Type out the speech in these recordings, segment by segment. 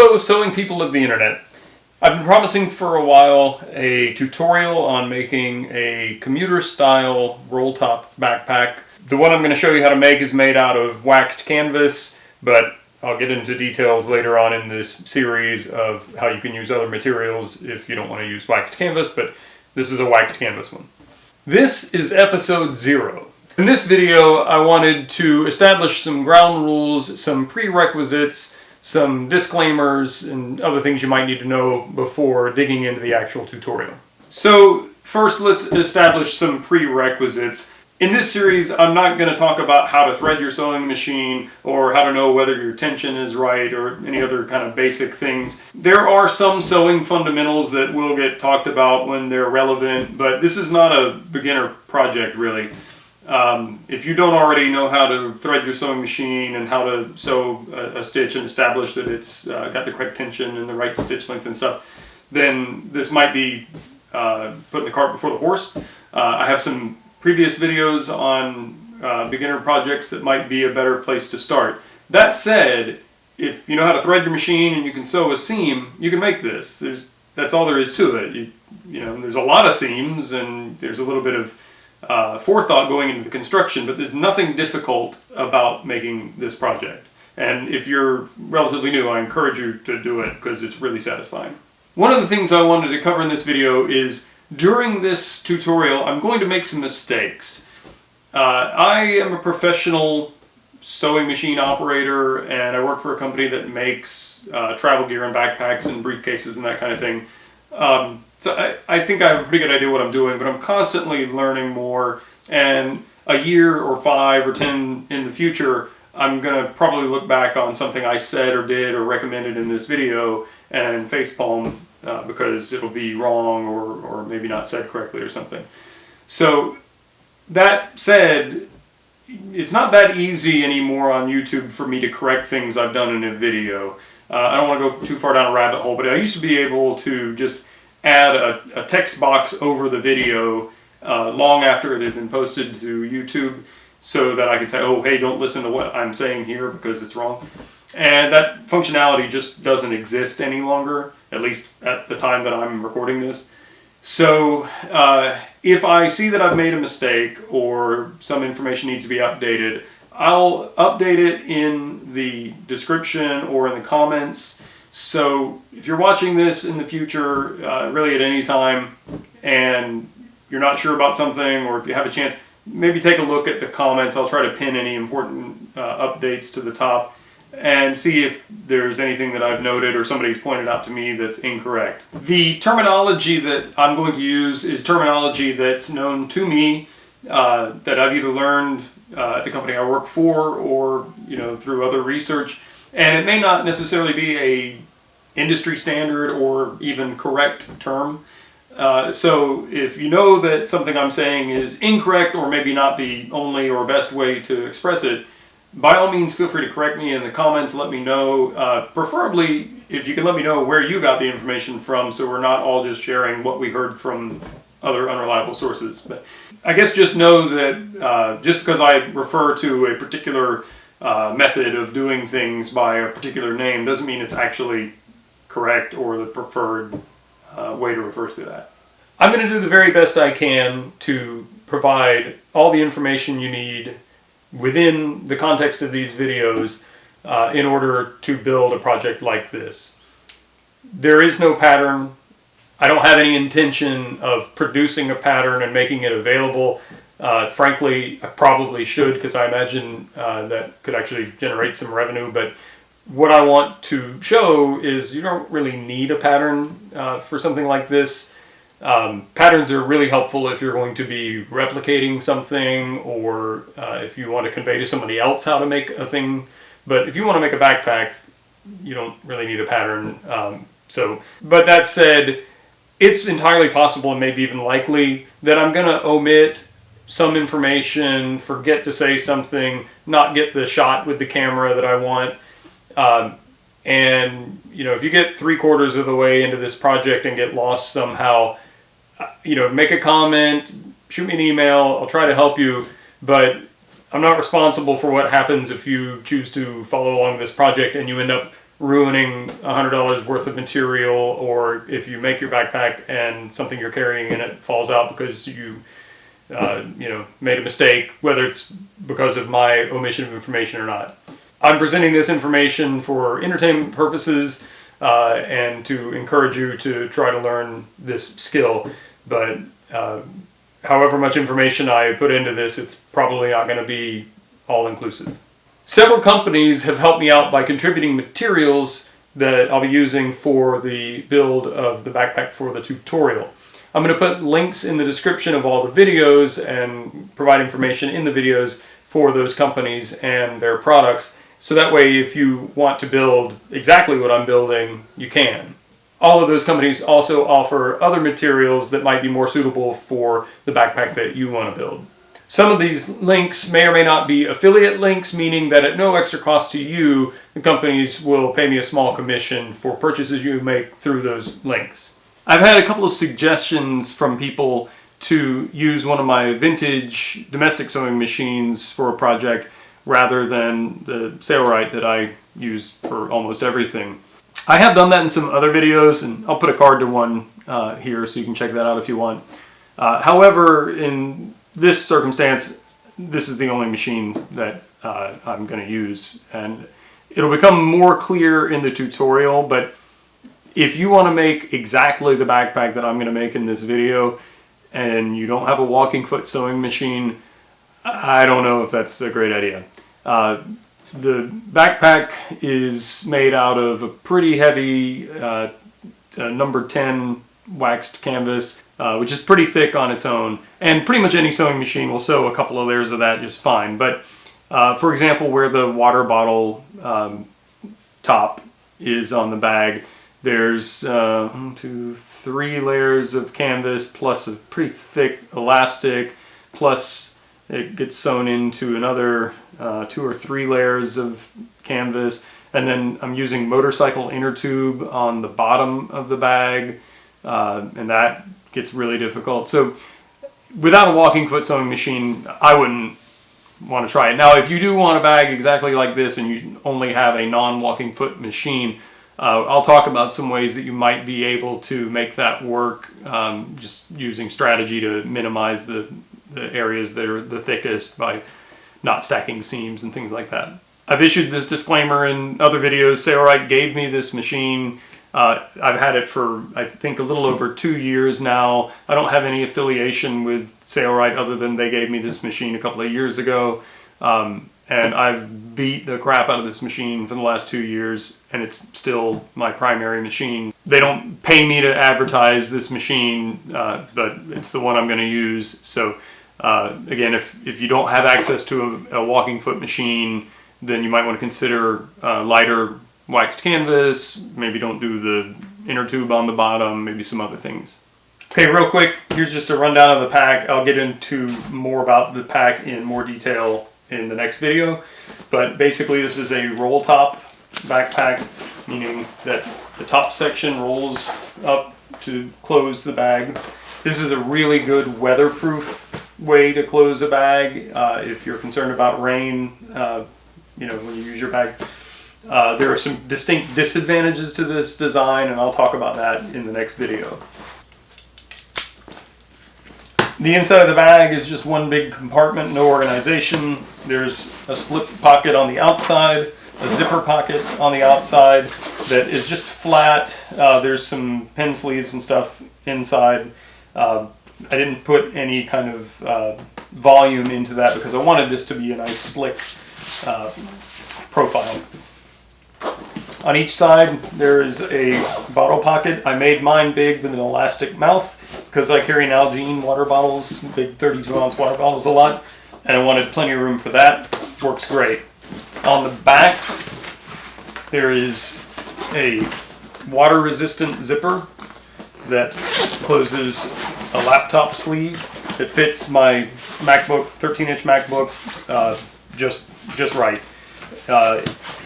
Hello, sewing people of the internet. I've been promising for a while a tutorial on making a commuter style roll top backpack. The one I'm going to show you how to make is made out of waxed canvas, but I'll get into details later on in this series of how you can use other materials if you don't want to use waxed canvas, but this is a waxed canvas one. This is episode 0. In this video, I wanted to establish some ground rules, some prerequisites, some disclaimers, and other things you might need to know before digging into the actual tutorial. So first, let's establish some prerequisites. In this series, I'm not going to talk about how to thread your sewing machine or how to know whether your tension is right or any other kind of basic things. There are some sewing fundamentals that will get talked about when they're relevant, but this is not a beginner project really. If you don't already know how to thread your sewing machine and how to sew a stitch and establish that it's got the correct tension and the right stitch length and stuff, then this might be putting the cart before the horse. I have some previous videos on beginner projects that might be a better place to start. That said, if you know how to thread your machine and you can sew a seam, you can make this. That's all there is to it. You know, there's a lot of seams and there's a little bit of forethought going into the construction, but there's nothing difficult about making this project. And if you're relatively new, I encourage you to do it because it's really satisfying. One of the things I wanted to cover in this video is during this tutorial, I'm going to make some mistakes. I am a professional sewing machine operator and I work for a company that makes travel gear and backpacks and briefcases and that kind of thing. So I think I have a pretty good idea what I'm doing, but I'm constantly learning more, and a year or 5 or 10 in the future, I'm going to probably look back on something I said or did or recommended in this video and facepalm because it'll be wrong or maybe not said correctly or something. So that said, it's not that easy anymore on YouTube for me to correct things I've done in a video. I don't want to go too far down a rabbit hole, but I used to be able to just add a text box over the video long after it had been posted to YouTube so that I could say, oh, hey, don't listen to what I'm saying here because it's wrong. And that functionality just doesn't exist any longer, at least at the time that I'm recording this. So if I see that I've made a mistake or some information needs to be updated, I'll update it in the description or in the comments. So if you're watching this in the future, really at any time, and you're not sure about something, or if you have a chance, maybe take a look at the comments. I'll try to pin any important updates to the top and see if there's anything that I've noted or somebody's pointed out to me that's incorrect. The terminology that I'm going to use is terminology that's known to me, that I've either learned at the company I work for or through other research. And it may not necessarily be a industry standard or even correct term. So if you know that something I'm saying is incorrect or maybe not the only or best way to express it, by all means feel free to correct me in the comments, let me know. Preferably if you can let me know where you got the information from so we're not all just sharing what we heard from other unreliable sources. But I guess just know that just because I refer to a particular method of doing things by a particular name doesn't mean it's actually correct or the preferred way to refer to that. I'm going to do the very best I can to provide all the information you need within the context of these videos in order to build a project like this. There is no pattern. I don't have any intention of producing a pattern and making it available. Frankly, I probably should because I imagine that could actually generate some revenue, but what I want to show is you don't really need a pattern for something like this. Patterns are really helpful if you're going to be replicating something or if you want to convey to somebody else how to make a thing. But if you want to make a backpack, you don't really need a pattern. But that said, it's entirely possible and maybe even likely that I'm going to omit some information, forget to say something, not get the shot with the camera that I want. And if you get 3/4 of the way into this project and get lost somehow, make a comment, shoot me an email, I'll try to help you, but I'm not responsible for what happens if you choose to follow along this project and you end up ruining $100 worth of material, or if you make your backpack and something you're carrying in it falls out because you made a mistake, whether it's because of my omission of information or not. I'm presenting this information for entertainment purposes and to encourage you to try to learn this skill, but however much information I put into this, it's probably not going to be all-inclusive. Several companies have helped me out by contributing materials that I'll be using for the build of the backpack for the tutorial. I'm going to put links in the description of all the videos and provide information in the videos for those companies and their products, so that way if you want to build exactly what I'm building, you can. All of those companies also offer other materials that might be more suitable for the backpack that you want to build. Some of these links may or may not be affiliate links, meaning that at no extra cost to you, the companies will pay me a small commission for purchases you make through those links. I've had a couple of suggestions from people to use one of my vintage domestic sewing machines for a project rather than the Sailrite that I use for almost everything. I have done that in some other videos, and I'll put a card to one here so you can check that out if you want. However, in this circumstance, this is the only machine that I'm going to use, and it'll become more clear in the tutorial, but if you want to make exactly the backpack that I'm going to make in this video and you don't have a walking foot sewing machine, I don't know if that's a great idea. The backpack is made out of a pretty heavy number 10 waxed canvas, which is pretty thick on its own, and pretty much any sewing machine will sew a couple of layers of that just fine. But for example, where the water bottle top is on the bag, there's 1, 2, 3 layers of canvas plus a pretty thick elastic, plus it gets sewn into another 2 or 3 layers of canvas, and then I'm using motorcycle inner tube on the bottom of the bag, and that gets really difficult. So without a walking foot sewing machine, I wouldn't want to try it. Now, if you do want a bag exactly like this and you only have a non-walking foot machine, I'll talk about some ways that you might be able to make that work, just using strategy to minimize the areas that are the thickest by not stacking seams and things like that. I've issued this disclaimer in other videos. Sailrite gave me this machine. I've had it for, I think, a little over 2 years now. I don't have any affiliation with Sailrite other than they gave me this machine a couple of years ago. And I've beat the crap out of this machine for the last 2 years, and it's still my primary machine. They don't pay me to advertise this machine, but it's the one I'm going to use. So again, if you don't have access to a walking foot machine, then you might want to consider lighter waxed canvas. Maybe don't do the inner tube on the bottom, maybe some other things. Okay, real quick, here's just a rundown of the pack. I'll get into more about the pack in more detail in the next video, but basically this is a roll top backpack, meaning that the top section rolls up to close the bag. This is a really good weatherproof way to close a bag if you're concerned about rain, when you use your bag. There are some distinct disadvantages to this design, and I'll talk about that in the next video. The inside of the bag is just one big compartment, no organization. There's a slip pocket on the outside, a zipper pocket on the outside that is just flat. There's some pen sleeves and stuff inside. I didn't put any kind of volume into that because I wanted this to be a nice slick profile. On each side there is a bottle pocket. I made mine big with an elastic mouth because I carry Nalgene water bottles, big 32-ounce water bottles a lot, and I wanted plenty of room for that. Works great. On the back there is a water-resistant zipper that closes a laptop sleeve. It fits my MacBook, 13-inch MacBook, just right.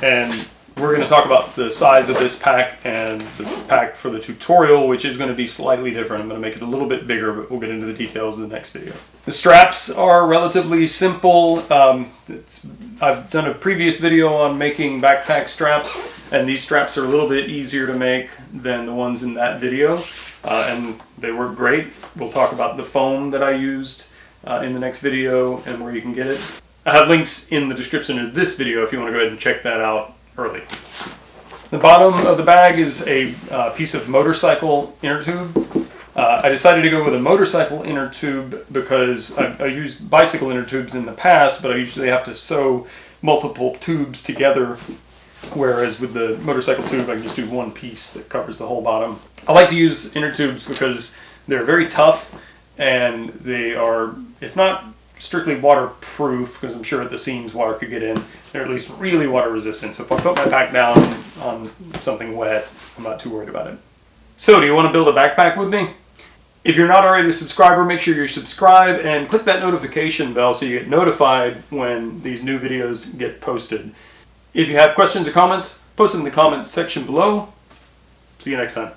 And We're going to talk about the size of this pack and the pack for the tutorial, which is going to be slightly different. I'm going to make it a little bit bigger, but we'll get into the details in the next video. The straps are relatively simple. I've done a previous video on making backpack straps, and these straps are a little bit easier to make than the ones in that video, and they work great. We'll talk about the foam that I used in the next video and where you can get it. I have links in the description of this video if you want to go ahead and check that out early. The bottom of the bag is a piece of motorcycle inner tube. I decided to go with a motorcycle inner tube because I used bicycle inner tubes in the past, but I usually have to sew multiple tubes together, whereas with the motorcycle tube I can just do one piece that covers the whole bottom. I like to use inner tubes because they're very tough and they are, if not strictly waterproof, because I'm sure at the seams water could get in, they're at least really water resistant. So if I put my pack down on something wet, I'm not too worried about it. So do you want to build a backpack with me? If you're not already a subscriber, make sure you subscribe and click that notification bell so you get notified when these new videos get posted. If you have questions or comments, post them in the comments section below. See you next time.